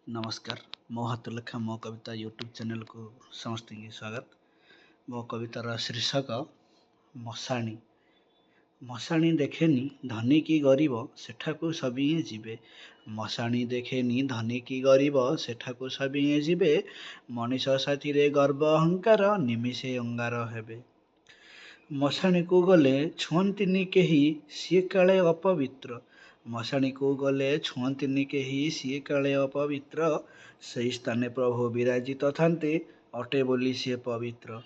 नमस्कार मो हाथ लेखा मो कविता यूट्यूब चैनल को समस्त की स्वागत। मो कवितार शीर्षक मशाणी। मशाणी देखेनी धनी की गरीब सेठाकू सबिए जीवे। मशाणी देखेनी धनी की गरीब सेठाकू सबिए जीवे। मनीष साथी गर्व अहंकार निमिषे अंगार हेबे। मशाणी को गले छुअंतिनी केही सिए काले अपवित्र। मशाणी को गले छुअंतिनी केही सिए काले अपवित्र। सही स्थाने प्रभु विराजित थान्ते अटे बोली सिए पवित्र।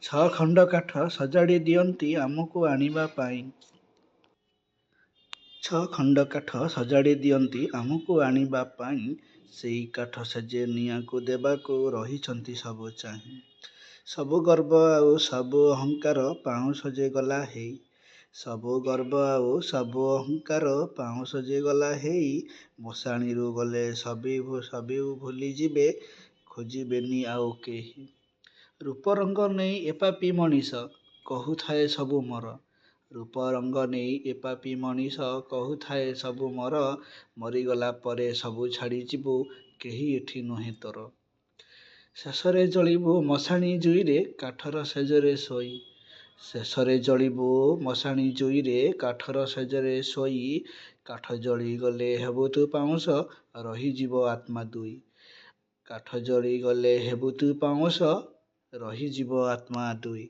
छ खंड काठ सजाड़ी दियंती आमको आनिबा पाई। छ खंड काठ सजाड़ी दियंती आमको आनिबा पाई। सेई काठ सेजे निआंकू देबाकू रहिछंती सबु चाही। सबु गर्व आउ सबु अहंकार पाउँ सजे गला हेई। सबु गर्व आउ सबु अहंकार पाउँ सजे गला हेई। मशाणीरू गले सबु भूली जिबे खोजिबेनी आउ केही। रूप रंग नेई एपापी मनीष कहुथाए सबु मोर। रूप रंग नेई एपापी मनीष कहुथाए सबु मोर। मरिगला परे सबु छाड़ी जिबु केही एठी नुहे तोर। शेषरे जलिबु मशाणी जुईरे काठर सेजरे शोई। शेषरे जलिबु मशाणी जुईरे काठर सेजरे शोई। काठ जली गले हेबु तू पाउंश रहिजिब आत्मा दुई। काठ जली गले हेबु तू पाउंश रहिजिब आत्मा दुई।